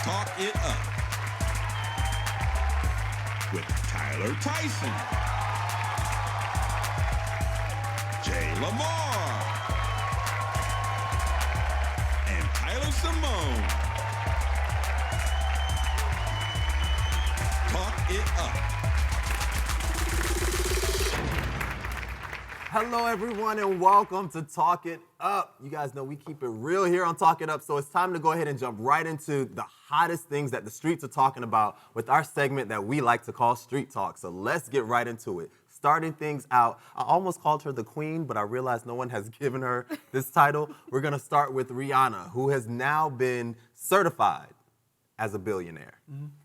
Talk It Up with Tyson, Jay Lamar, and Simone. Talk It Up. Hello, everyone, and welcome to Talk It Up. You guys know we keep it real here on Talk It Up, so it's time to go ahead and jump right into the hottest things that the streets are talking about with our segment that we like to call Street Talk. So let's get right into it. Starting things out, I almost called her the queen, but I realized no one has given her this title. We're going to start with Rihanna, who has now been certified as a billionaire.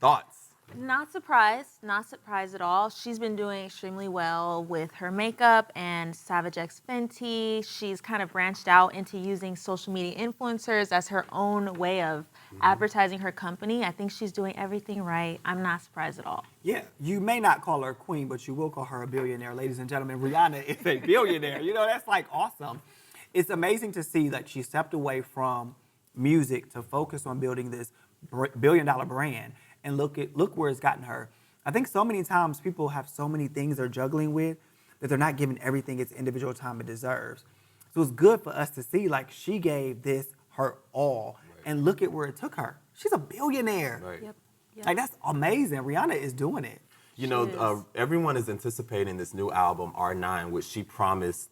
Thoughts? Not surprised at all. She's been doing extremely well with her makeup and Savage X Fenty. She's kind of branched out into using social media influencers as her own way of advertising her company. I think she's doing everything right. I'm not surprised at all. Yeah, you may not call her a queen, but you will call her a billionaire. Ladies and gentlemen, Rihanna is a billionaire. You know, that's like awesome. It's amazing to see that she stepped away from music to focus on building this billion-dollar brand. And look where it's gotten her. I think so many times people have so many things they're juggling with that they're not giving everything its individual time it deserves. So it's good for us to see, like, she gave this her all. Right. And look at where it took her. She's a billionaire. Right. Yep. Like, that's amazing. Rihanna is doing it. You know, everyone is anticipating this new album, R9, which she promised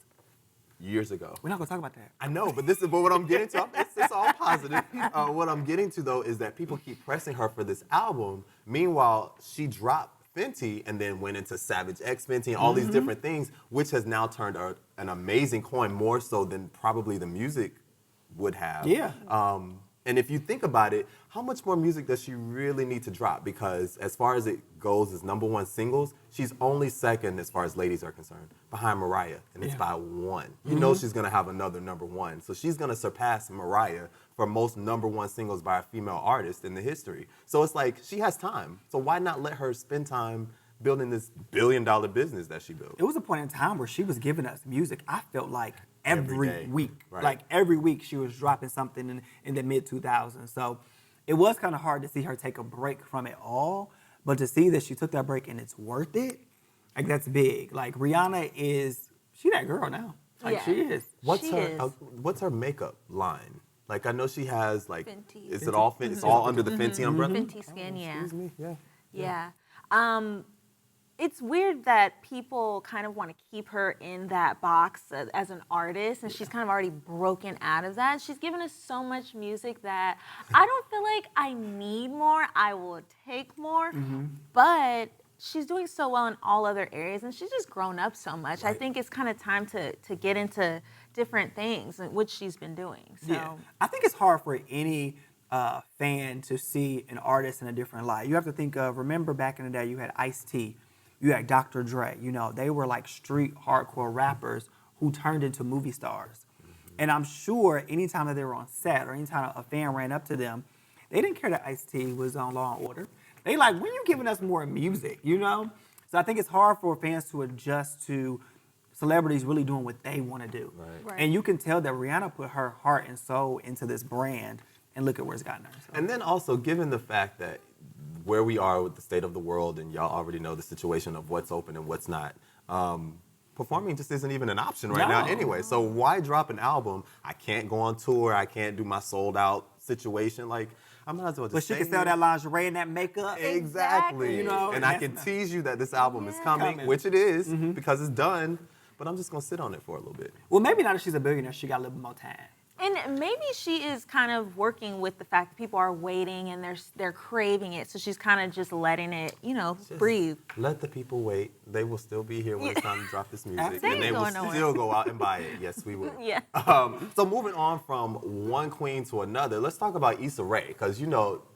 years ago. We're not going to talk about that. I know, but what I'm getting to, it's all positive. What I'm getting to, though, is that people keep pressing her for this album. Meanwhile, she dropped Fenty and then went into Savage X Fenty and all these different things, which has now turned an amazing coin, more so than probably the music would have. Yeah. And if you think about it, how much more music does she really need to drop? Because as far as it goes as #1 singles, she's only second as far as ladies are concerned, behind Mariah, and it's by one. You know she's gonna have another #1. So she's gonna surpass Mariah for most #1 singles by a female artist in the history. So it's like, she has time. So why not let her spend time building this billion-dollar business that she built? It was a point in time where she was giving us music, I felt like, every week. Right. Like, every week she was dropping something in the mid-2000s. So it was kind of hard to see her take a break from it all, but to see that she took that break and it's worth it, like, that's big. Like, Rihanna she that girl now. Like, she is. What's her makeup line? Like, I know she has, like, Fenty. is it all Fenty? It's all under the Fenty umbrella? Fenty Skin, Excuse me, Yeah. It's weird that people kind of want to keep her in that box as an artist, and she's kind of already broken out of that. She's given us so much music that I don't feel like I need more. I will take more, but she's doing so well in all other areas, and she's just grown up so much. Right. I think it's kind of time to get into different things, which she's been doing. So. Yeah. I think it's hard for any fan to see an artist in a different light. You have to think of, remember back in the day, you had Ice-T, you had Dr. Dre. You know, they were like street hardcore rappers who turned into movie stars. And I'm sure anytime that they were on set or anytime a fan ran up to them, they didn't care that Ice-T was on Law and Order. They like, when you giving us more music, you know? So I think it's hard for fans to adjust to celebrities really doing what they want to do. Right. And you can tell that Rihanna put her heart and soul into this brand, and look at where it's gotten her. So. And then also, given the fact that where we are with the state of the world, and y'all already know the situation of what's open and what's not, performing just isn't even an option right now anyway. So why drop an album? I can't go on tour. I can't do my sold-out situation. Like, I might as well just But she can sell that lingerie and that makeup. Exactly. You know, and I can tease you that this album is coming, which it is, because it's done. But I'm just going to sit on it for a little bit. Well, maybe now that she's a billionaire, she got a little bit more time. And maybe she is kind of working with the fact that people are waiting and they're craving it. So she's kind of just letting it, just breathe. Let the people wait. They will still be here when it's time to drop this music. They And they will still go out and buy it. Yes, we will. Yeah. So moving on from one queen to another, let's talk about Issa Rae. Because,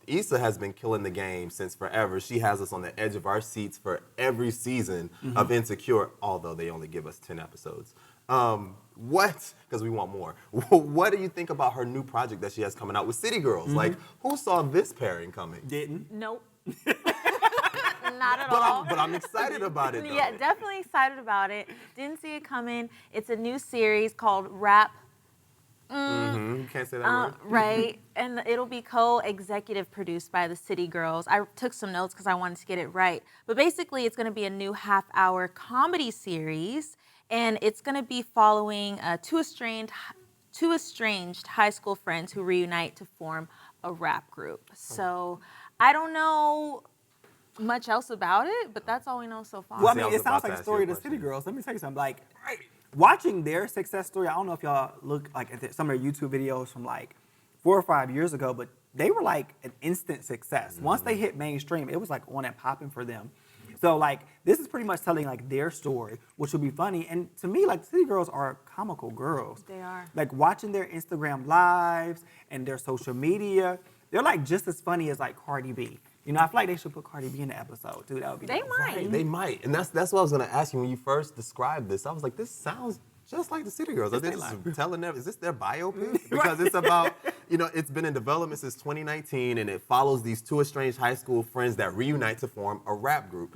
Issa has been killing the game since forever. She has us on the edge of our seats for every season of Insecure, although they only give us 10 episodes. Because we want more. What do you think about her new project that she has coming out with City Girls? Like, who saw this pairing coming? Didn't. Nope. Not at all. But I'm excited about it, though. Yeah, definitely excited about it. Didn't see it coming. It's a new series called Rap You can't say that word. Right, and it'll be co-executive produced by the City Girls. I took some notes because I wanted to get it right. But basically, it's going to be a new half-hour comedy series, and it's going to be following two estranged high school friends who reunite to form a rap group. So I don't know much else about it, but that's all we know so far. Well, I See, I mean, was it sounds about to like the ask story you of a the City question. Girls. Let me tell you something. Like, watching their success story, I don't know if y'all look like at some of their YouTube videos from like 4 or 5 years ago, but they were like an instant success. Once they hit mainstream, it was like on and popping for them. So like, this is pretty much telling like their story, which will be funny. And to me, like, City Girls are comical girls. They are. Like, watching their Instagram lives and their social media, they're like just as funny as like Cardi B. You know, I feel like they should put Cardi B in the episode, too. That would be They dope. might. They might, and that's what I was gonna ask you when you first described this. I was like, this sounds just like the City Girls. It's Are their they life. just telling them? Is this their biopic? Because it's about, it's been in development since 2019, and it follows these two estranged high school friends that reunite to form a rap group.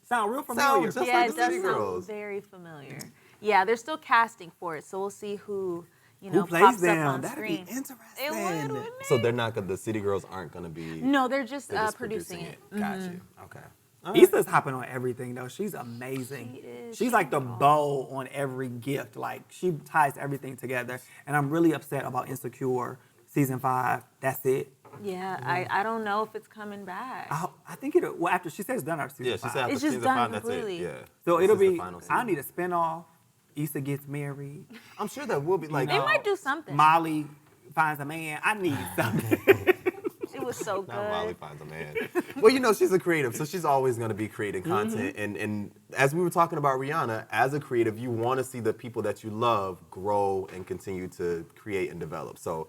Sound real familiar. Sound just Yeah, like it the City does sound Girls. very familiar. Yeah, they're still casting for it, so we'll see who Who plays pops them? up on That'd screen. be interesting. It would, wouldn't it? So they're not gonna. The City Girls aren't gonna be. No, they're just, they're just producing it. Gotcha. Okay. Issa's hopping on everything though. She's amazing. She is. She's like the bow on every gift. Like, she ties everything together. And I'm really upset about Insecure season 5. That's it. Yeah, I don't know if it's coming back. I think it'll. Well, after she says done after season Yeah, she 5. said after It's just season done 5, that's completely. it. Yeah. So This it'll is the be. final I season. need a spinoff. Issa gets married. I'm sure that will be like. They might do something. Molly finds a man. I need something. It was so good. Now Molly finds a man. Well, she's a creative, so she's always going to be creating content. And as we were talking about Rihanna, as a creative, you want to see the people that you love grow and continue to create and develop. So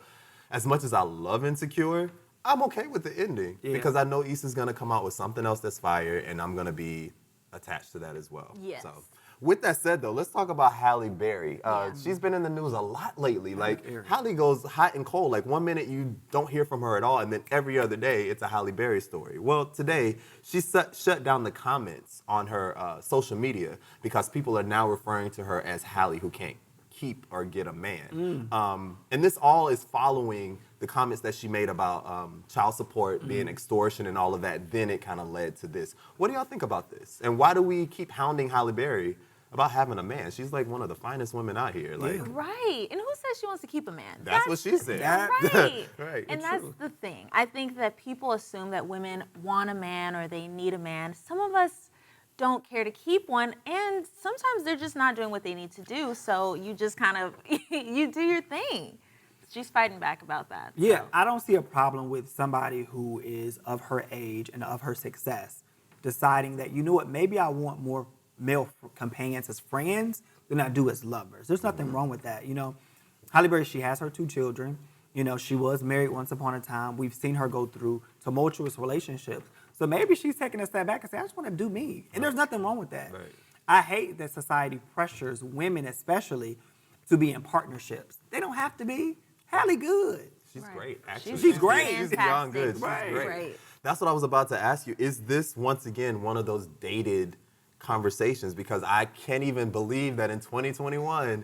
as much as I love Insecure, I'm okay with the ending because I know Issa's going to come out with something else that's fire, and I'm going to be attached to that as well. Yes. So. With that said, though, let's talk about Halle Berry. She's been in the news a lot lately. Like, Halle goes hot and cold. Like, one minute you don't hear from her at all, and then every other day it's a Halle Berry story. Well, today she shut down the comments on her social media because people are now referring to her as Halle who can't keep or get a man. And this all is following the comments that she made about child support being extortion and all of that. Then it kind of led to this. What do y'all think about this? And why do we keep hounding Halle Berry about having a man? She's like one of the finest women out here. Like, Right. And who says she wants to keep a man? that's what she said. Right. Right. And that's the thing. I think that people assume that women want a man or they need a man. Some of us don't care to keep one, and sometimes they're just not doing what they need to do, so you just kind of, you do your thing. She's fighting back about that. Yeah, so. I don't see a problem with somebody who is of her age and of her success deciding that, you know what, maybe I want more male companions as friends than I do as lovers. There's nothing wrong with that. Halle Berry, she has her 2 children. She was married once upon a time. We've seen her go through tumultuous relationships. So maybe she's taking a step back and saying, I just want to do me. And there's nothing wrong with that. Right. I hate that society pressures women especially to be in partnerships. They don't have to be. Halle good. She's Right. great, actually. She's great. She's Fantastic. beyond good. She's Right. great. Right. That's what I was about to ask you. Is this, once again, one of those dated conversations? Because I can't even believe that in 2021,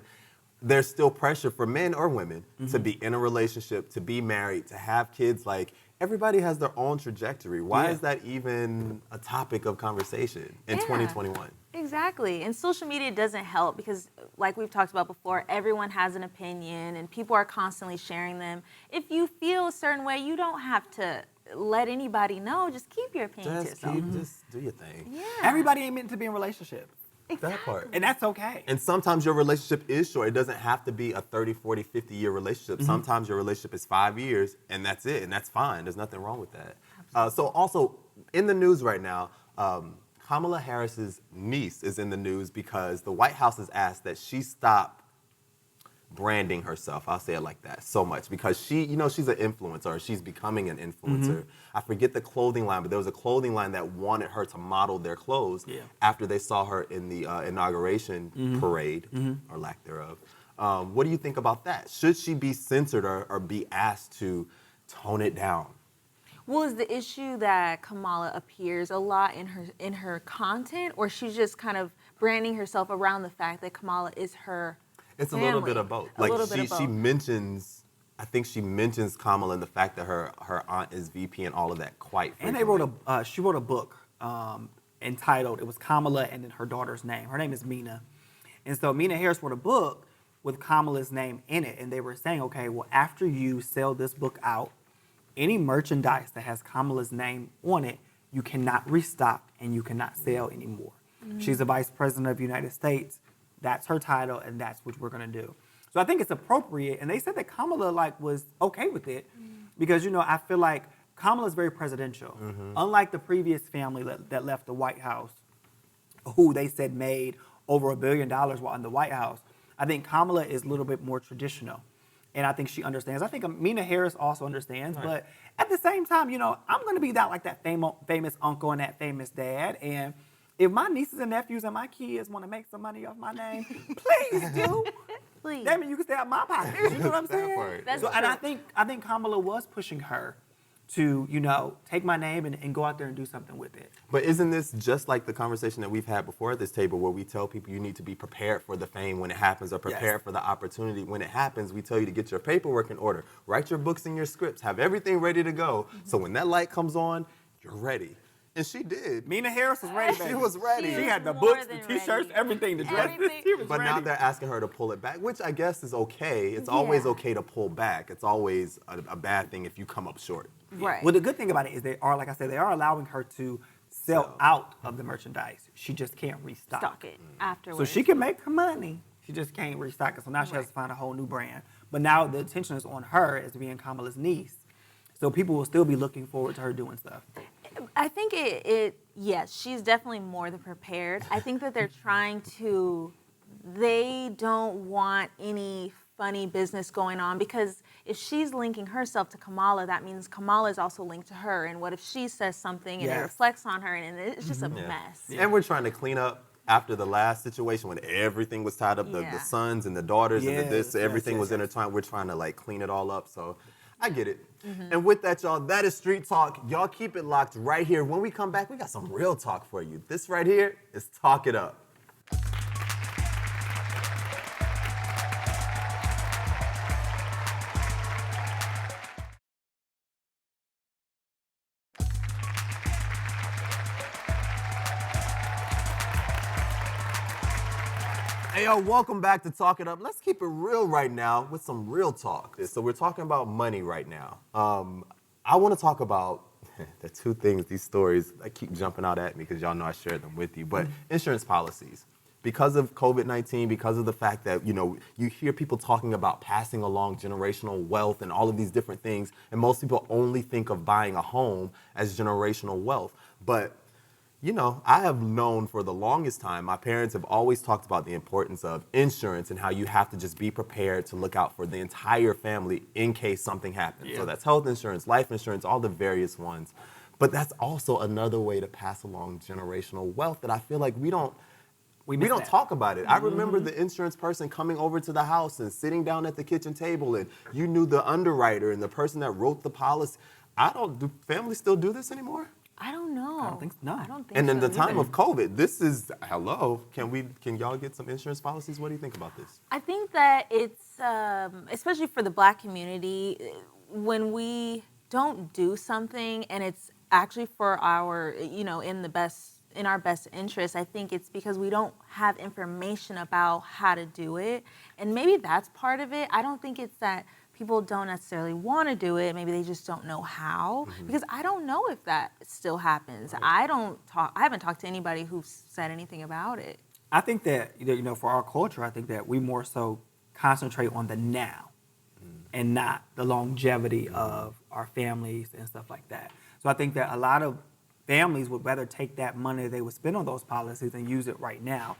there's still pressure for men or women to be in a relationship, to be married, to have kids. Like, everybody has their own trajectory. Why is that even a topic of conversation in 2021? Exactly. And social media doesn't help because, like we've talked about before, everyone has an opinion and people are constantly sharing them. If you feel a certain way, you don't have to let anybody know. Just keep your opinion to yourself. Just do your thing. Yeah. Everybody ain't meant to be in relationships. That part. And that's okay. And sometimes your relationship is short. It doesn't have to be a 30, 40, 50-year relationship. Sometimes your relationship is 5 years, and that's it, and that's fine. There's nothing wrong with that. So also, in the news right now, Kamala Harris's niece is in the news because the White House has asked that she stop branding herself, I'll say it like that, so much because she's an influencer, or she's becoming an influencer. I forget the clothing line, but there was a clothing line that wanted her to model their clothes after they saw her in the inauguration parade, or lack thereof. What do you think about that? Should she be censored or be asked to tone it down? Well, is the issue that Kamala appears a lot in her content, or she's just kind of branding herself around the fact that Kamala is her It's a little family. bit of both. A Like little bit of she both. mentions, I think she mentions Kamala and the fact that her aunt is VP and all of that quite And frequently. they wrote she wrote a book entitled, it was Kamala and then her daughter's name. Her name is Mina. And so Mina Harris wrote a book with Kamala's name in it. And they were saying, okay, well, after you sell this book out, any merchandise that has Kamala's name on it, you cannot restock and you cannot sell anymore. She's the Vice President of the United States. That's her title, and that's what we're gonna do. So I think it's appropriate. And they said that Kamala was okay with it because, I feel like Kamala's very presidential. Unlike the previous family that left the White House, who they said made over $1 billion while in the White House, I think Kamala is a little bit more traditional. And I think she understands. I think Mina Harris also understands. Right. But at the same time, I'm going to be that famous uncle and that famous dad. And if my nieces and nephews and my kids want to make some money off my name, please do. Please. That means you can stay out my pocket. You know what I'm saying? That's And true. I think Kamala was pushing her to, take my name and go out there and do something with it. But isn't this just like the conversation that we've had before at this table where we tell people you need to be prepared for the fame when it happens or prepared for the opportunity when it happens? We tell you to get your paperwork in order, write your books and your scripts, have everything ready to go. So when that light comes on, you're ready. And she did. Mina Harris was ready, baby. She was ready. She had the more books, the than T-shirts, ready. everything, the dresses. Everything. She was But ready. now they're asking her to pull it back, which I guess is okay. It's always Yeah. okay to pull back. It's always a bad thing if you come up short. Right. Well, the good thing about it is they are, like I said, they are allowing her to sell out of the merchandise. She just can't restock. Stock it So afterwards. she can make her money. She just can't restock it. So now she has to find a whole new brand. But now the attention is on her as being Kamala's niece. So people will still be looking forward to her doing stuff. I think yes, she's definitely more than prepared. I think that they don't want any funny business going on because if she's linking herself to Kamala, that means Kamala is also linked to her. And what if she says something and it Yes. reflects on her and it's just a mess? And we're trying to clean up after the last situation when everything was tied up, the Yeah. sons and the daughters and the this, Yes, everything yes, was yes. intertwined. We're trying to clean it all up. So I get it. And with that, y'all, that is Street Talk. Y'all keep it locked right here. When we come back, we got some real talk for you. This right here is Talk It Up. Hey, yo, welcome back to Talk It Up. Let's keep it real right now with some real talk. So we're talking about money right now. I want to talk about the two things, these stories that keep jumping out at me because y'all know I shared them with you, but insurance policies. Because of COVID-19, because of the fact that, you hear people talking about passing along generational wealth and all of these different things, and most people only think of buying a home as generational wealth. But I have known for the longest time, my parents have always talked about the importance of insurance and how you have to just be prepared to look out for the entire family in case something happens. Yeah. So that's health insurance, life insurance, all the various ones. But that's also another way to pass along generational wealth that I feel like we don't miss talk about it. I remember the insurance person coming over to the house and sitting down at the kitchen table and you knew the underwriter and the person that wrote the policy. Do families still do this anymore? I don't know. I don't think so. No. I don't think And in so the time either. of COVID, this is, hello, can y'all get some insurance policies? What do you think about this? I think that it's, especially for the Black community, when we don't do something and it's actually for our, in our best interest, I think it's because we don't have information about how to do it. And maybe that's part of it. I don't think it's that people don't necessarily want to do it. Maybe they just don't know how. Because I don't know if that still happens. Right. I haven't talked to anybody who's said anything about it. I think that, for our culture, I think that we more so concentrate on the now and not the longevity of our families and stuff like that. So I think that a lot of families would rather take that money they would spend on those policies and use it right now.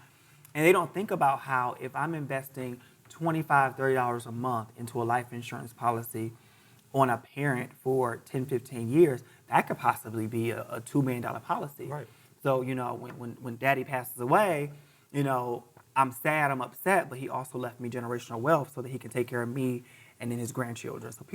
And they don't think about how if I'm investing $25, $30 a month into a life insurance policy on a parent for 10, 15 years, that could possibly be a $2 million policy. Right. So, when daddy passes away, I'm sad, I'm upset, but he also left me generational wealth so that he can take care of me and then his grandchildren. So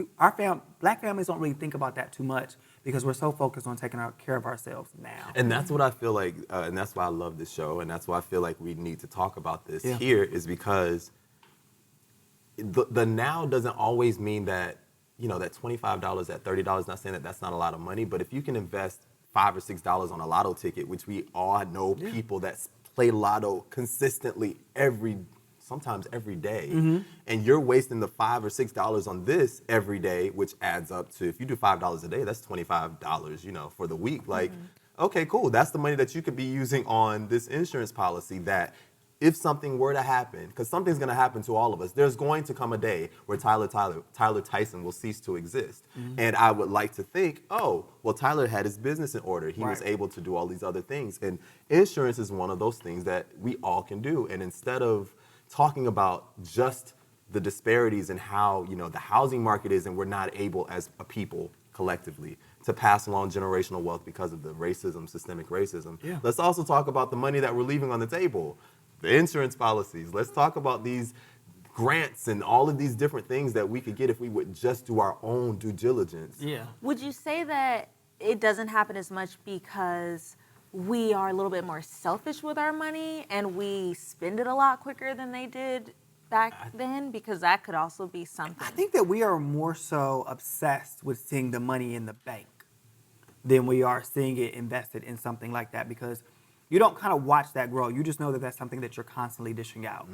Black families don't really think about that too much because we're so focused on taking care of ourselves now. And that's what I feel like, and that's why I love this show, and that's why I feel like we need to talk about this Yeah. here is because the now doesn't always mean that, that $25, that $30, not saying that that's not a lot of money, but if you can invest $5 or $6 on a lotto ticket, which we all know people that play lotto consistently sometimes every day, and you're wasting the $5 or $6 on this every day, which adds up to, if you do $5 a day, that's $25, for the week. Like, okay, cool. That's the money that you could be using on this insurance policy that if something were to happen, because something's going to happen to all of us, there's going to come a day where Tyler Tyson will cease to exist. And I would like to think, oh, well, Tyler had his business in order. He was able to do all these other things. And insurance is one of those things that we all can do. And instead of talking about just the disparities in how, the housing market is, and we're not able as a people collectively to pass along generational wealth because of the racism, systemic racism. Let's also talk about the money that we're leaving on the table. The insurance policies. Let's talk about these grants and all of these different things that we could get if we would just do our own due diligence. Would you say that it doesn't happen as much because we are a little bit more selfish with our money and we spend it a lot quicker than they did back then? Because that could also be something. I think that we are more so obsessed with seeing the money in the bank than we are seeing it invested in something like that, because you don't kind of watch that grow. You just know that that's something that you're constantly dishing out.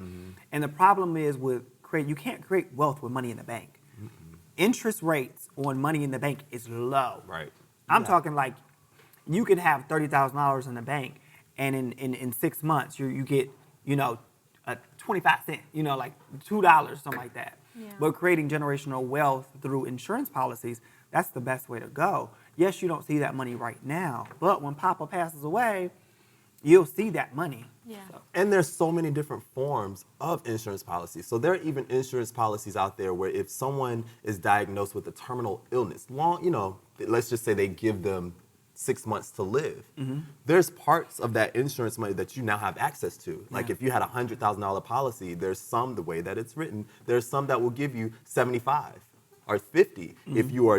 And the problem is you can't create wealth with money in the bank. Interest rates on money in the bank is low. I'm talking like you can have $30,000 in the bank, and in 6 months you get, a 25 cent, like $2, something like that. But creating generational wealth through insurance policies, that's the best way to go. Yes, you don't see that money right now, but when Papa passes away, you'll see that money. And there's so many different forms of insurance policies. So there are even insurance policies out there where if someone is diagnosed with a terminal illness, let's just say they give them 6 months to live. There's parts of that insurance money that you now have access to. Like if you had a $100,000 policy, there's some, the way that it's written, there's some that will give you 75 or 50 if you are,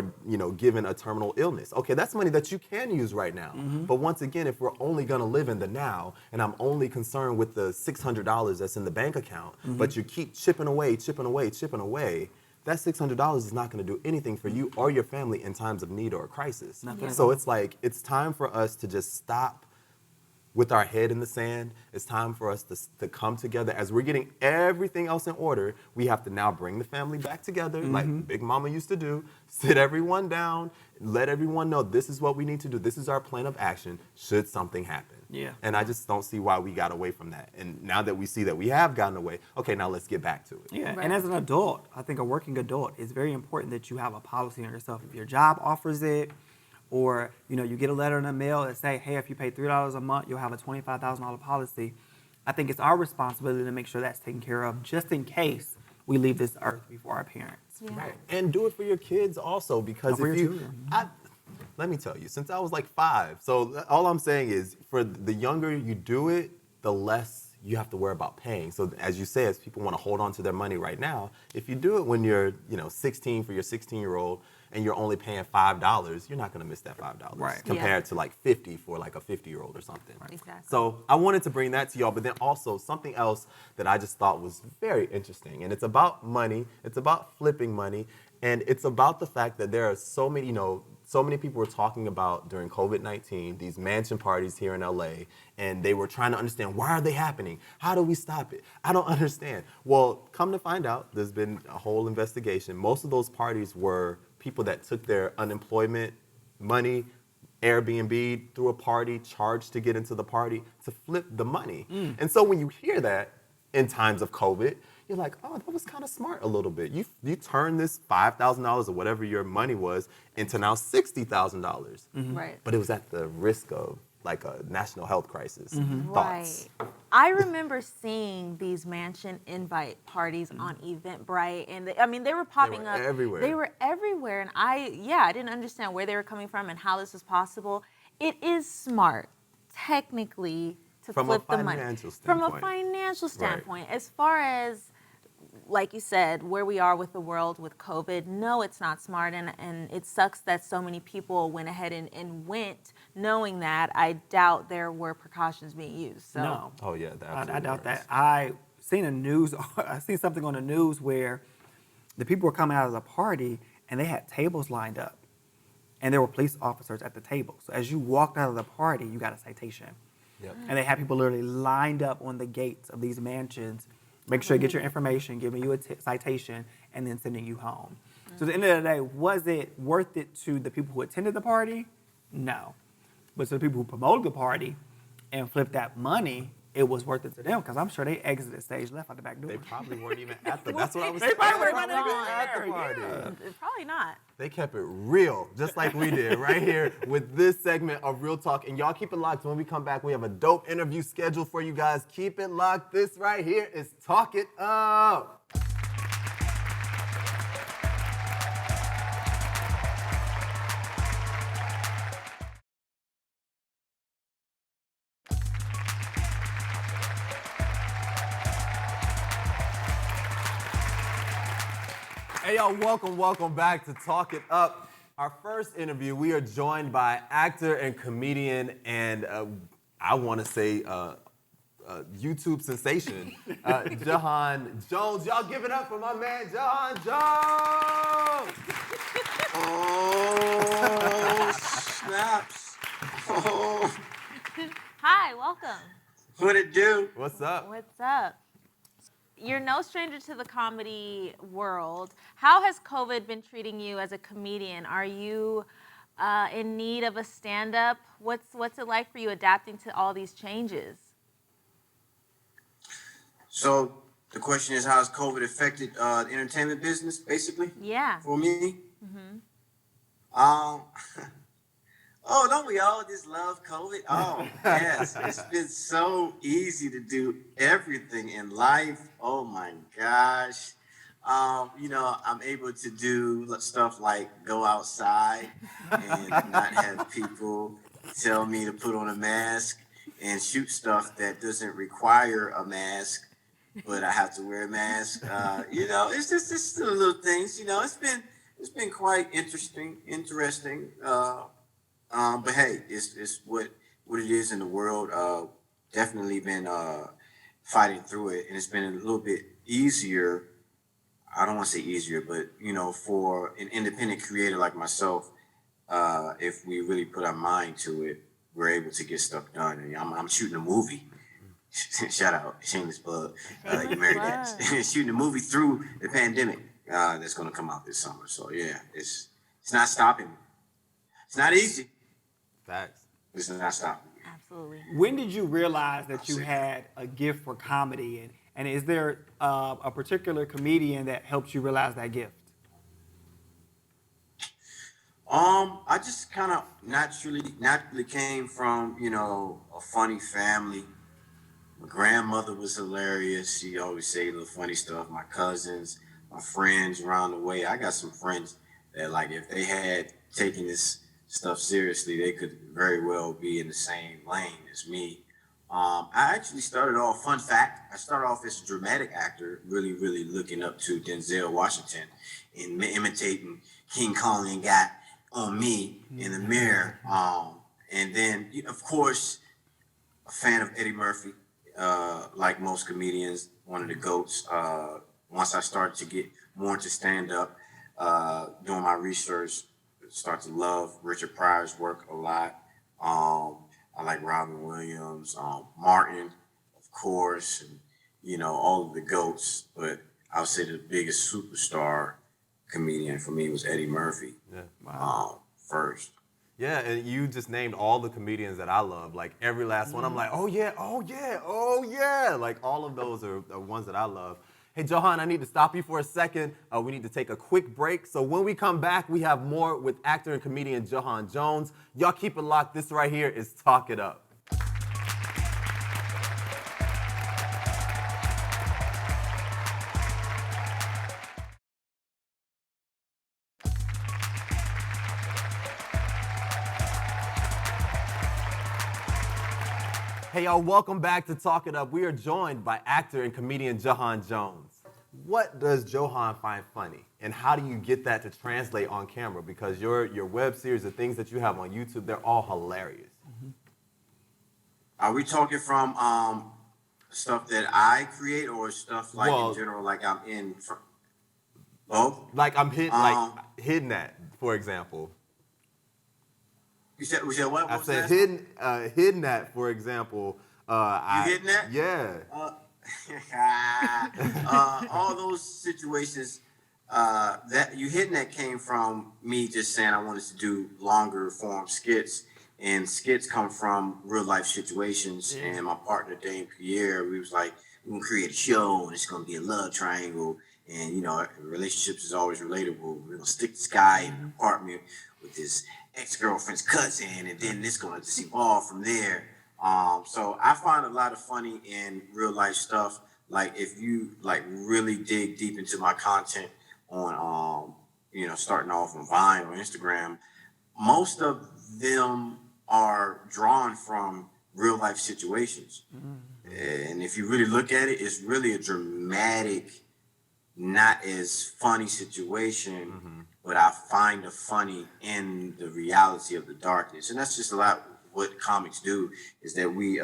given a terminal illness. Okay, that's money that you can use right now. But once again, if we're only gonna live in the now, and I'm only concerned with the $600 that's in the bank account, but you keep chipping away, that $600 is not gonna do anything for you or your family in times of need or a crisis. So it's like, it's time for us to just stop with our head in the sand. It's time for us to come together. As we're getting everything else in order, we have to now bring the family back together, like Big Mama used to do, sit everyone down, let everyone know this is what we need to do. This is our plan of action should something happen. And I just don't see why we got away from that. And now that we see that we have gotten away, okay, now let's get back to it. And as an adult, I think a working adult, it's very important that you have a policy on yourself. If your job offers it, or you get a letter in the mail that say, hey, if you pay $3 a month, you'll have a $25,000 policy. I think it's our responsibility to make sure that's taken care of, just in case we leave this earth before our parents. And do it for your kids also, because let me tell you, since I was like 5, so all I'm saying is, for the younger you do it, the less you have to worry about paying. So as you say, as people want to hold on to their money right now, if you do it when you're 16 for your 16-year-old, and you're only paying $5, you're not going to miss that $5 compared to like 50 for like a 50-year-old or something. So I wanted to bring that to y'all, but then also something else that I just thought was very interesting, and it's about money, it's about flipping money, and it's about the fact that there are so many, so many people were talking about during COVID-19, these mansion parties here in LA, and they were trying to understand, why are they happening? How do we stop it? I don't understand. Well, come to find out, there's been a whole investigation. Most of those parties were people that took their unemployment money, Airbnb through a party, charged to get into the party, to flip the money. And so when you hear that in times of COVID, you're like, oh, that was kind of smart a little bit. You turn this $5,000 or whatever your money was into now $60,000. But it was at the risk of like a national health crisis. Thoughts? I remember seeing these mansion invite parties on Eventbrite, and they were popping up everywhere. They were everywhere, and I didn't understand where they were coming from and how this was possible. It is smart, technically, to flip the money from a financial standpoint. As far as, like you said, where we are with the world with COVID, no, it's not smart, and it sucks that so many people went ahead and went knowing that. I doubt there were precautions being used. So. No. Oh yeah, I doubt that. I seen something on the news where the people were coming out of the party and they had tables lined up. And there were police officers at the table. So as you walked out of the party, you got a citation. Yep. And they had people literally lined up on the gates of these mansions, make sure you get your information, giving you a citation, and then sending you home. So at the end of the day, was it worth it to the people who attended the party? No. But to the people who promoted the party and flipped that money, it was worth it to them because I'm sure they exited stage left out the back door. They probably weren't even at the. That's what I was They saying. probably weren't They even at the there, party. yeah. Probably not. They kept it real, just like we did right here with this segment of Real Talk. And y'all keep it locked. When we come back, we have a dope interview scheduled for you guys. Keep it locked. This right here is Talk It Up. Hey y'all, welcome back to Talk It Up. Our first interview, we are joined by actor and comedian and I want to say YouTube sensation, Jahan Jones. Y'all give it up for my man, Jahan Jones. Oh, snaps. Oh, Hi, welcome. what it do? What's up? What's up? You're no stranger to the comedy world. How has COVID been treating you as a comedian? Are you in need of a stand-up? What's it like for you adapting to all these changes? So the question is, how has COVID affected the entertainment business, basically, Yeah. for me? Oh, don't we all just love COVID? Oh, yes. It's been so easy to do everything in life. Oh, my gosh. I'm able to do stuff like go outside and not have people tell me to put on a mask and shoot stuff that doesn't require a mask, but I have to wear a mask. It's just the little things. It's been quite interesting. But hey, it's what it is in the world. Definitely been fighting through it, and it's been a little bit easier. I don't want to say easier, but for an independent creator like myself, if we really put our mind to it, we're able to get stuff done. And I'm shooting a movie. Shout out, shameless plug. You married that. Shooting a movie through the pandemic that's going to come out this summer. So yeah, it's not stopping me. It's not easy. Facts. It's not stopping me. Absolutely. When did you realize that you had a gift for comedy? And is there a particular comedian that helped you realize that gift? I just kind of naturally came from, a funny family. My grandmother was hilarious. She always say little funny stuff. My cousins, my friends around the way. I got some friends that, like, if they had taken this stuff seriously, they could very well be in the same lane as me. I actually started off, fun fact, I started off as a dramatic actor, really, really looking up to Denzel Washington and imitating King Kong and got on me in the mirror. And then, of course, a fan of Eddie Murphy, like most comedians, one of the GOATs. Once I started to get more into stand-up, doing my research, start to love Richard Pryor's work a lot. I like Robin Williams, Martin, of course, and, all of the GOATs. But I would say the biggest superstar comedian for me was Eddie Murphy. Yeah. First. Yeah, and you just named all the comedians that I love. Like every last one, I'm like, oh yeah, oh yeah, oh yeah. Like all of those are ones that I love. Hey, Jahan, I need to stop you for a second. We need to take a quick break. So when we come back, we have more with actor and comedian Jahan Jones. Y'all keep it locked. This right here is Talk It Up. Hey y'all, welcome back to Talk It Up. We are joined by actor and comedian Jahan Jones. What does Jahan find funny, and how do you get that to translate on camera? Because your web series, the things that you have on YouTube, they're all hilarious. Are we talking from stuff that I create or stuff like in general, like I'm in? Both. Like I'm hidden at, for example. You said what? I What said was hidden at, for example. You hidden that? Yeah. All those situations that you hitting that came from me just saying I wanted to do longer form skits, and skits come from real life situations. And my partner Dane Pierre, we was like, we're gonna create a show, and it's gonna be a love triangle, and you know, relationships is always relatable. We're gonna stick this guy in an apartment with his ex-girlfriend's cousin, and then it's gonna just evolve from there. So I find a lot of funny in real life stuff. Like if you like really dig deep into my content on you know, starting off on Vine or Instagram, most of them are drawn from real life situations. And if you really look at it, it's really a dramatic, not as funny situation, but I find the funny in the reality of the darkness. And that's just a lot what comics do, is that we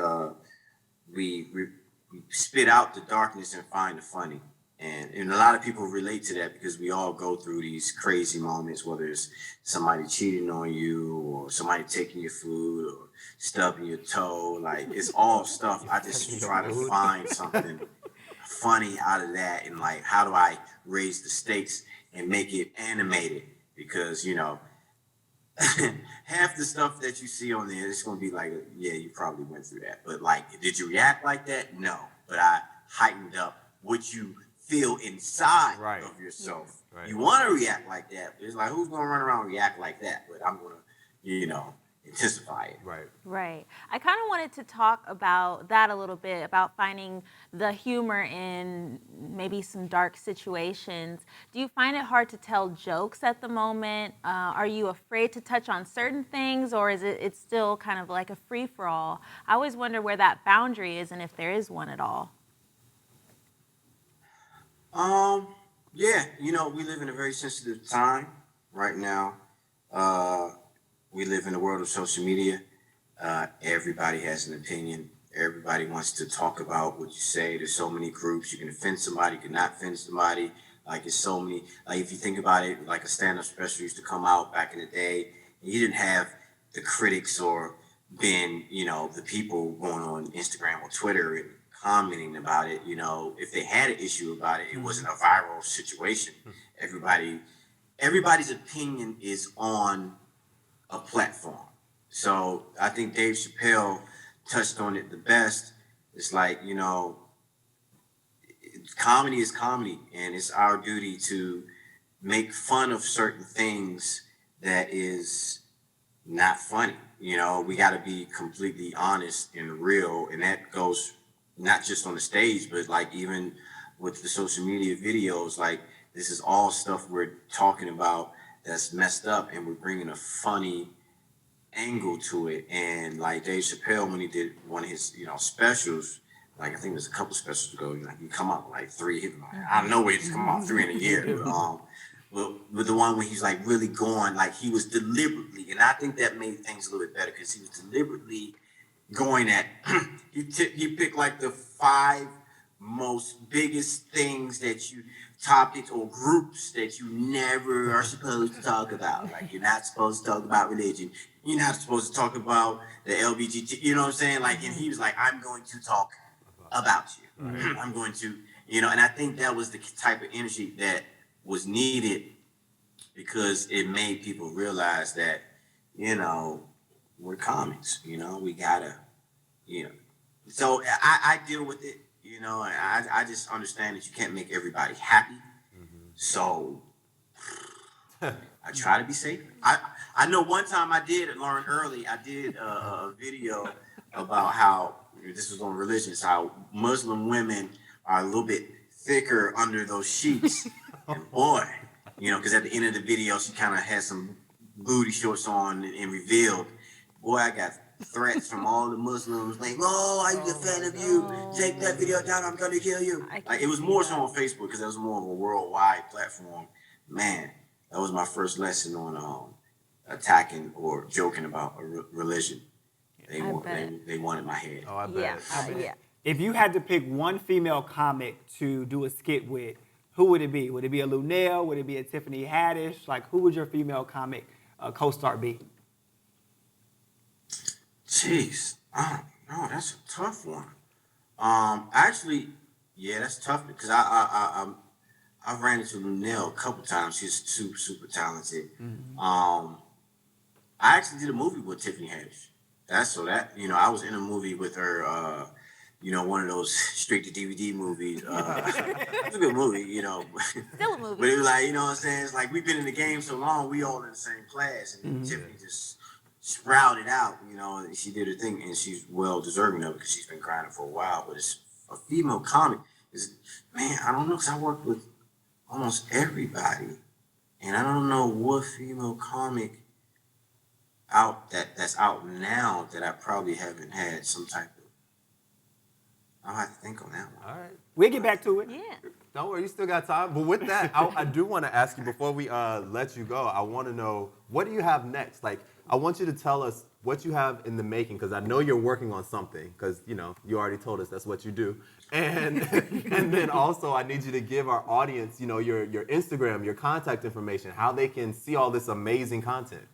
spit out the darkness and find the funny. And a lot of people relate to that because we all go through these crazy moments, whether it's somebody cheating on you or somebody taking your food or stubbing your toe. Like, it's all stuff. I just try to find something funny out of that, and like, how do I raise the stakes and make it animated? Because, you know, half the stuff that you see on there, it's going to be like, yeah, you probably went through that. But like, did you react like that? No. But I heightened up what you feel inside of yourself. Right. You want to react like that, but it's like, who's going to run around and react like that? But I'm going to, you know, intensify it. Right. I kind of wanted to talk about that a little bit, about finding the humor in maybe some dark situations. Do you find it hard to tell jokes at the moment? Are you afraid to touch on certain things, or is it's still kind of like a free-for-all? I always wonder where that boundary is and if there is one at all. Yeah, you know, we live in a very sensitive time right now. We live in the world of social media. Everybody has an opinion. Everybody wants to talk about what you say. There's so many groups. You can offend somebody, you cannot offend somebody. Like, it's so many. Like, if you think about it, like a stand-up special used to come out back in the day, and you didn't have the critics or been, you know, the people going on Instagram or Twitter and commenting about it. You know, if they had an issue about it, it wasn't a viral situation. Everybody's opinion is on a platform. So I think Dave Chappelle touched on it the best. It's like, you know, comedy is comedy, and it's our duty to make fun of certain things that is not funny. You know, we got to be completely honest and real, and that goes not just on the stage, but like even with the social media videos. Like, this is all stuff we're talking about that's messed up, and we're bringing a funny angle to it. And like Dave Chappelle, when he did one of his, you know, specials, like I think it was a couple specials ago, like he come out with like 3, I don't know where he's come out 3 in a year. But the one where he's like really going, like he was deliberately, and I think that made things a little bit better because he was deliberately going at, he picked like the 5 most biggest things that you, topics or groups that you never are supposed to talk about. Like, you're not supposed to talk about religion. You're not supposed to talk about the LGBT, you know what I'm saying? Like, and he was like, I'm going to talk about you. I'm going to, you know, and I think that was the type of energy that was needed, because it made people realize that, you know, we're comics, you know, we gotta, you know. So I deal with it, you know, and I just understand that you can't make everybody happy. So I try to be safe. I know one time I did learn early, I did a video about how, this was on religions, how Muslim women are a little bit thicker under those sheets. And boy, you know, because at the end of the video, she kind of had some booty shorts on and revealed. Boy, I got threats from all the Muslims, like, oh, I was a fan of you. Take that video down, I'm going to kill you. Like, it was more so on Facebook because that was more of a worldwide platform. Man, that was my first lesson on attacking or joking about a religion. They wanted my head. Oh, I bet. Yeah. If you had to pick one female comic to do a skit with, who would it be? Would it be a Lunel? Would it be a Tiffany Haddish? Like, who would your female comic co-star be? Jeez, I don't know. That's a tough one. Actually, yeah, that's tough because I've ran into Lunel a couple times. She's super talented. I actually did a movie with Tiffany Haddish. I was in a movie with her. One of those straight to DVD movies. It's a good movie, Still a movie. But it was like, you know what I'm saying? It's like we've been in the game so long, we all in the same class, and Tiffany just sprouted out, and she did her thing, and she's well deserving of it because she's been grinding for a while. But it's a female comic. I don't know, because I worked with almost everybody, and I don't know what female comic that's out now that I probably haven't had some type of. I'll have to think on that one. All right. We'll get back to it. Yeah. Don't worry, you still got time. But with that, I do want to ask you before we let you go. I want to know, what do you have next? Like, I want you to tell us what you have in the making, because I know you're working on something. Because you already told us that's what you do. And and then also, I need you to give our audience, your Instagram, your contact information, how they can see all this amazing content.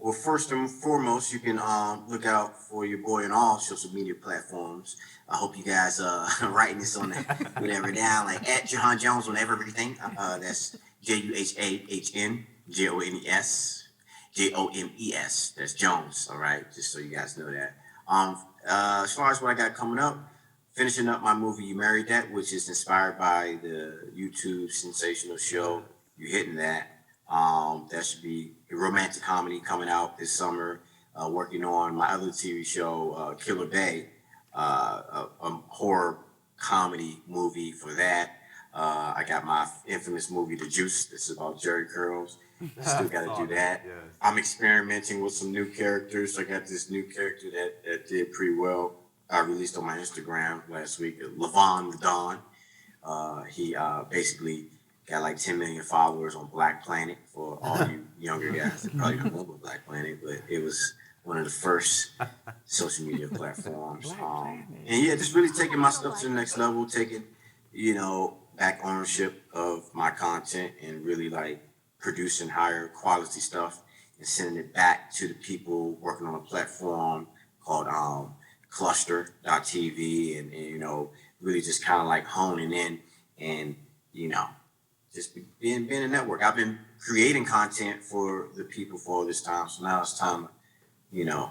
Well, first and foremost, you can look out for your boy on all social media platforms. I hope you guys writing this on whatever down, like at Jahan Jones on everything. That's JUHAHN JONES JOMES. That's Jones. All right, just so you guys know that. As far as what I got coming up, finishing up my movie You Married That, which is inspired by the YouTube sensational show You Hitting That. That should be a romantic comedy coming out this summer. Working on my other TV show, Killer Bay, a horror comedy movie for that. I got my infamous movie, The Juice. This is about Jerry curls. Still got to do that. Yes. I'm experimenting with some new characters. I got this new character that did pretty well. I released on my Instagram last week, Levon the Don. He basically got like 10 million followers on Black Planet. For all you younger guys that probably don't know about Black Planet, but it was one of the first social media platforms. And yeah, just really taking my stuff to the next level, taking, back ownership of my content and really like producing higher quality stuff and sending it back to the people working on a platform called cluster.tv and really just kind of like honing in and, just being a network. I've been creating content for the people for all this time, so now it's time to,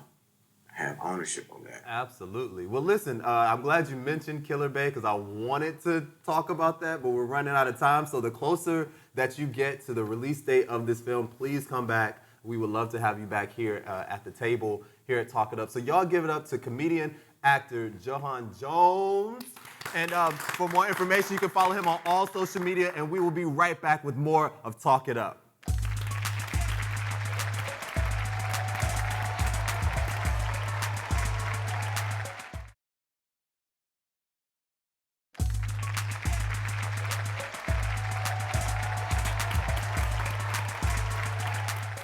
have ownership on that. Absolutely. Well, listen, I'm glad you mentioned Killer Bay because I wanted to talk about that, but we're running out of time. So the closer that you get to the release date of this film, please come back. We would love to have you back here at the table here at Talk It Up. So y'all give it up to comedian, actor Jahan Jones. And for more information, you can follow him on all social media, and we will be right back with more of Talk It Up.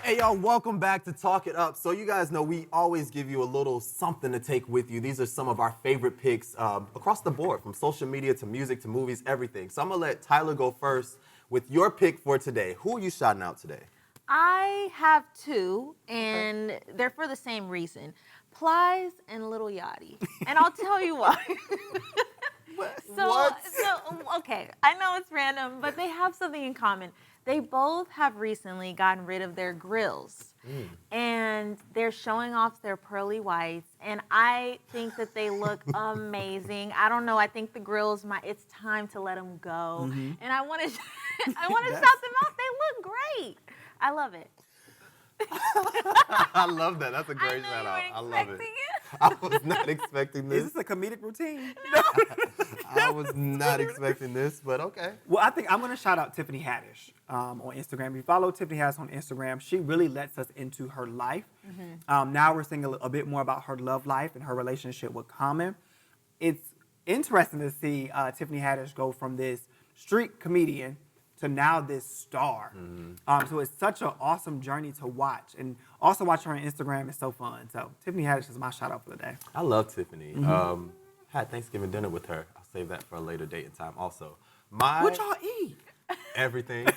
Hey y'all, welcome back to Talk It Up. So you guys know we always give you a little something to take with you. These are some of our favorite picks across the board, from social media to music to movies, everything. So I'm gonna let Tyler go first with your pick for today. Who are you shouting out today? I have two, and they're for the same reason. Plies and Little Yachty. And I'll tell you why. So, okay, I know it's random, but they have something in common. They both have recently gotten rid of their grills. And they're showing off their pearly whites, and I think that they look amazing. I don't know, I think the grills, it's time to let them go. And I want to shout them out. They look great. I love it. I love that. That's a great shout out. I love it. I was not expecting this. Is this a comedic routine? No. I was not expecting this, but okay. Well, I think I'm going to shout out Tiffany Haddish on Instagram. If you follow Tiffany Haddish on Instagram, she really lets us into her life. Now we're seeing a bit more about her love life and her relationship with Common. It's interesting to see Tiffany Haddish go from this street comedian to now this star. So it's such an awesome journey to watch. And also watching her on Instagram is so fun. So Tiffany Haddish is my shout out for the day. I love Tiffany. Had Thanksgiving dinner with her. I'll save that for a later date and time also. What y'all eat? Everything.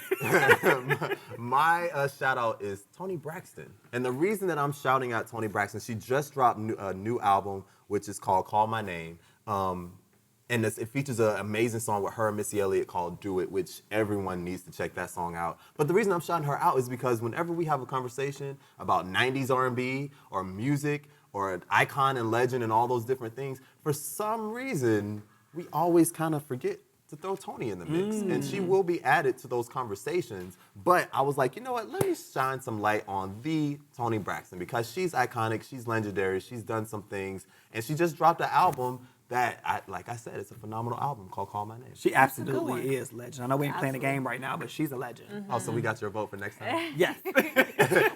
My shout out is Toni Braxton. And the reason that I'm shouting out Toni Braxton, she just dropped a new album, which is called Call My Name. And it features an amazing song with her and Missy Elliott called Do It, which everyone needs to check that song out. But the reason I'm shouting her out is because whenever we have a conversation about 90s R&B or music or an icon and legend and all those different things, for some reason, we always kind of forget to throw Toni in the mix. And she will be added to those conversations. But I was like, you know what, let me shine some light on the Toni Braxton because she's iconic, she's legendary, she's done some things, and she just dropped an album that, like I said, it's a phenomenal album called Call My Name. She absolutely is legend. I know we ain't playing the game right now, but she's a legend. Oh, so we got your vote for next time? Yes.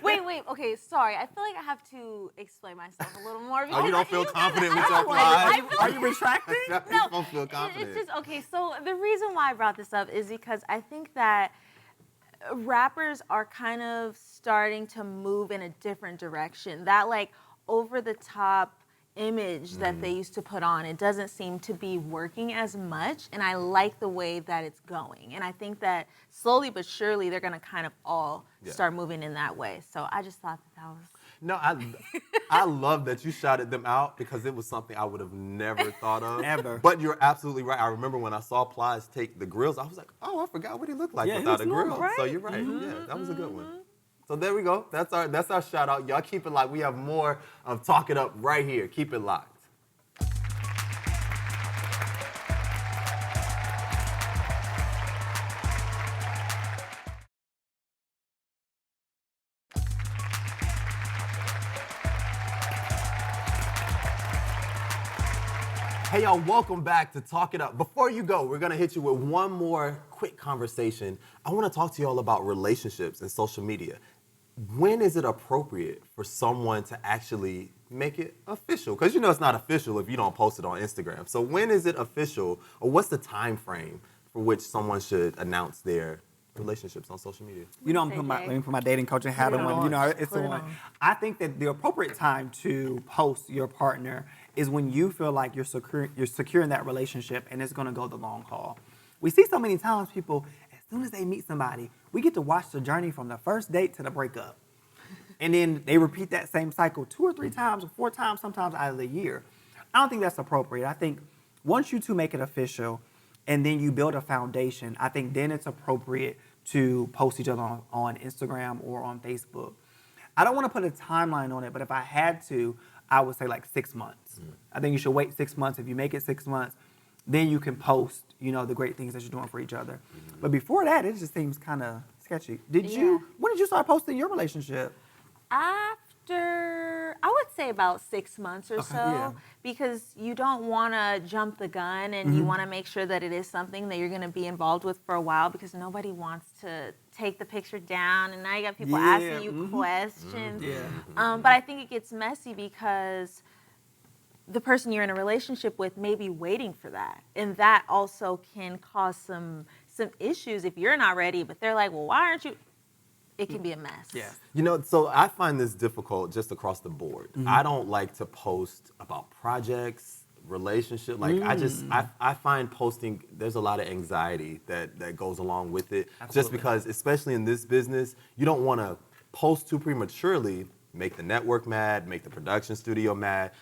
Wait, okay, sorry. I feel like I have to explain myself a little more. Oh, you don't feel confident with your live? Are you retracting? You don't feel confident. It's just, okay, so the reason why I brought this up is because I think that rappers are kind of starting to move in a different direction. That, like, over-the-top image that they used to put on, it doesn't seem to be working as much, and I like the way that it's going. And I think that slowly but surely they're going to kind of all start moving in that way. So I just thought that was... No, I love that you shouted them out because it was something I would have never thought of. Never. But you're absolutely right. I remember when I saw Plies take the grills, I was like, oh, I forgot what he looked like without a grill. right? So you're right. Yeah, that was a good one. So there we go. That's our shout out. Y'all keep it locked. We have more of Talk It Up right here. Keep it locked. Hey y'all, welcome back to Talk It Up. Before you go, we're gonna hit you with one more quick conversation. I wanna talk to y'all about relationships and social media. When is it appropriate for someone to actually make it official? Because you know it's not official if you don't post it on Instagram. So when is it official, or what's the time frame for which someone should announce their relationships on social media? You know, let me put my dating coaching hat on. You know, it's the one. I think that the appropriate time to post your partner is when you feel like you're secure in that relationship and it's going to go the long haul. We see so many times people, as soon as they meet somebody, we get to watch the journey from the first date to the breakup. And then they repeat that same cycle 2 or 3 times or 4 times sometimes out of the year. I don't think that's appropriate. I think once you two make it official and then you build a foundation, I think then it's appropriate to post each other on Instagram or on Facebook. I don't want to put a timeline on it, but if I had to, I would say like 6 months. I think you should wait 6 months. If you make it 6 months, then you can post, you know, the great things that you're doing for each other. But before that, it just seems kind of sketchy. When did you start posting your relationship? After, I would say about 6 months or so, because you don't want to jump the gun and you want to make sure that it is something that you're going to be involved with for a while, because nobody wants to take the picture down and now you got people asking you questions. But I think it gets messy because the person you're in a relationship with may be waiting for that, and that also can cause some issues if you're not ready, but they're like, well, why aren't you? It can be a mess. Yeah. You know, so I find this difficult just across the board. I don't like to post about projects, relationship. Like I find posting, there's a lot of anxiety that goes along with it. Absolutely. Just because, especially in this business, you don't want to post too prematurely, make the network mad, make the production studio mad.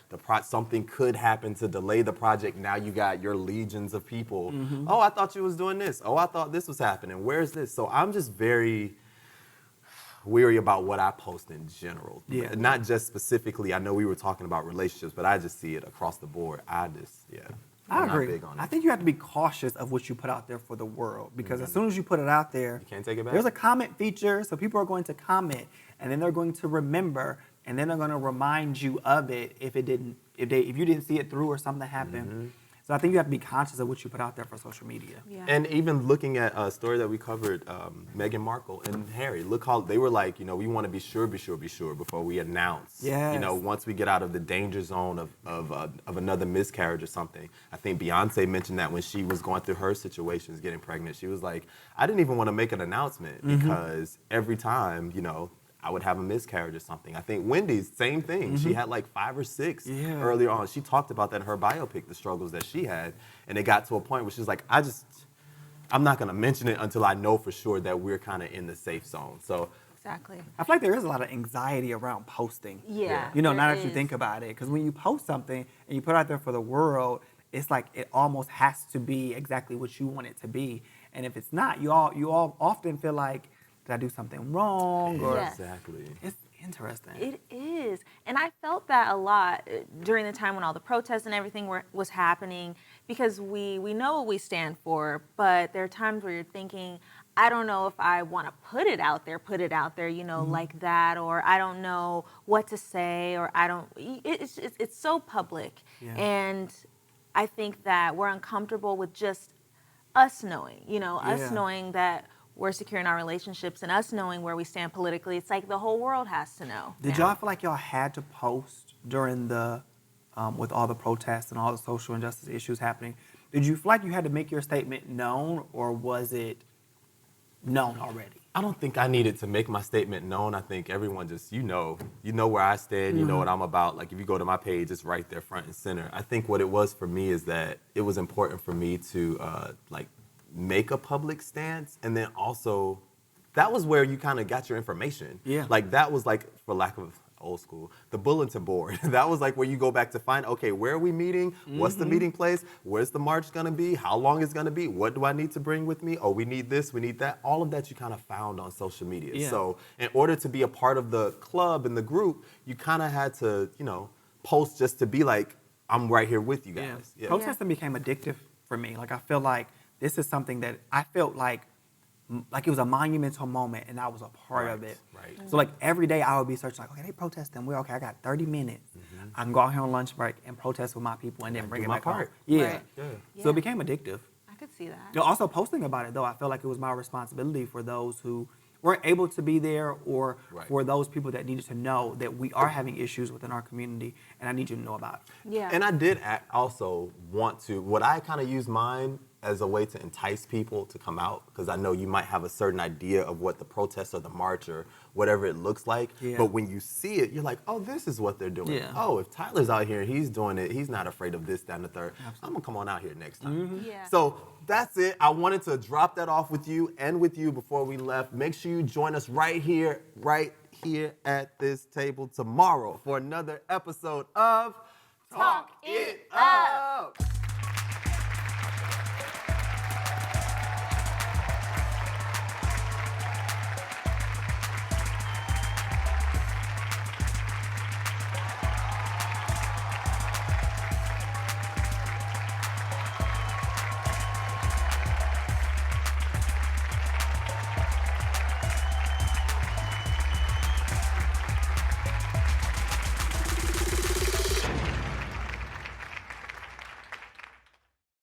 Something could happen to delay the project. Now you got your legions of people. Oh, I thought you was doing this. Oh, I thought this was happening. Where's this? So I'm just very weary about what I post in general. Yeah. Not just specifically, I know we were talking about relationships, but I just see it across the board. I I'm agree. not big on it. I think you have to be cautious of what you put out there for the world, because as soon as you put it out there, You can't take it back. there's a comment feature, so people are going to comment, and then they're going to remember, and then they're going to remind you of it if you didn't see it through or something happened. So I think you have to be conscious of what you put out there for social media. Yeah. And even looking at a story that we covered, Meghan Markle and Harry, look how they were like, you know, we want to be sure before we announce. Yes. You know, once we get out of the danger zone of another miscarriage or something. I think Beyonce mentioned that when she was going through her situations getting pregnant. She was like, I didn't even want to make an announcement because every time, you know, I would have a miscarriage or something. I think Wendy's, same thing. She had like 5 or 6 earlier on. She talked about that in her biopic, the struggles that she had. And it got to a point where she was like, I I'm not gonna mention it until I know for sure that we're kind of in the safe zone. So Exactly. I feel like there is a lot of anxiety around posting. Yeah. You know, now there that you is. think about it, because when you post something and you put it out there for the world, it's like it almost has to be exactly what you want it to be. And if it's not, you all often feel like, did I do something wrong? Or Yes. exactly. it's interesting. It is. And I felt that a lot during the time when all the protests and everything was happening, because we know what we stand for, but there are times where you're thinking, I don't know if I want to put it out there, you know, like that, or I don't know what to say, or I don't, it's so public. Yeah. And I think that we're uncomfortable with just us knowing, you know, Yeah. us knowing that we're secure in our relationships and us knowing where we stand politically. It's like the whole world has to know. Did now. y'all feel like y'all had to post during the, with all the protests and all the social injustice issues happening? Did you feel like you had to make your statement known, or was it known already? I don't think I needed to make my statement known. I think everyone just, you know where I stand, you know what I'm about. Like if you go to my page, it's right there front and center. I think what it was for me is that it was important for me to like make a public stance, and then also that was where you kind of got your information. Yeah. Like that was like, for lack of old school, the bulletin board. That was like where you go back to find, okay, where are we meeting? What's the meeting place? Where's the march gonna be? How long is it gonna be? What do I need to bring with me? Oh, we need this, we need that. All of that you kind of found on social media. Yeah. So in order to be a part of the club and the group, you kind of had to, you know, post just to be like, I'm right here with you guys. Yeah. Protesting became addictive for me. Like I feel like this is something that I felt like it was a monumental moment, and I was a part of it. Right. So like every day I would be searching, like, okay, they protesting. We're okay. I got 30 minutes. I can go out here on lunch break and protest with my people, and then bring do it my back home. part. Yeah. Right. Yeah. So it Yeah. became addictive. I could see that. You know, also posting about it though, I felt like it was my responsibility for those who weren't able to be there, or Right. for those people that needed to know that we are having issues within our community, and I need you to know about it. Yeah. And I did also want to, what I kind of use mine as a way to entice people to come out, because I know you might have a certain idea of what the protest or the march or whatever it looks like. Yeah. But when you see it, you're like, oh, this is what they're doing. Yeah. Oh, if Tyler's out here, he's doing it. He's not afraid of this, that, and the third. I'm going to come on out here next time. Yeah. So that's it. I wanted to drop that off with you and with you before we left. Make sure you join us right here at this table tomorrow for another episode of Talk It Up.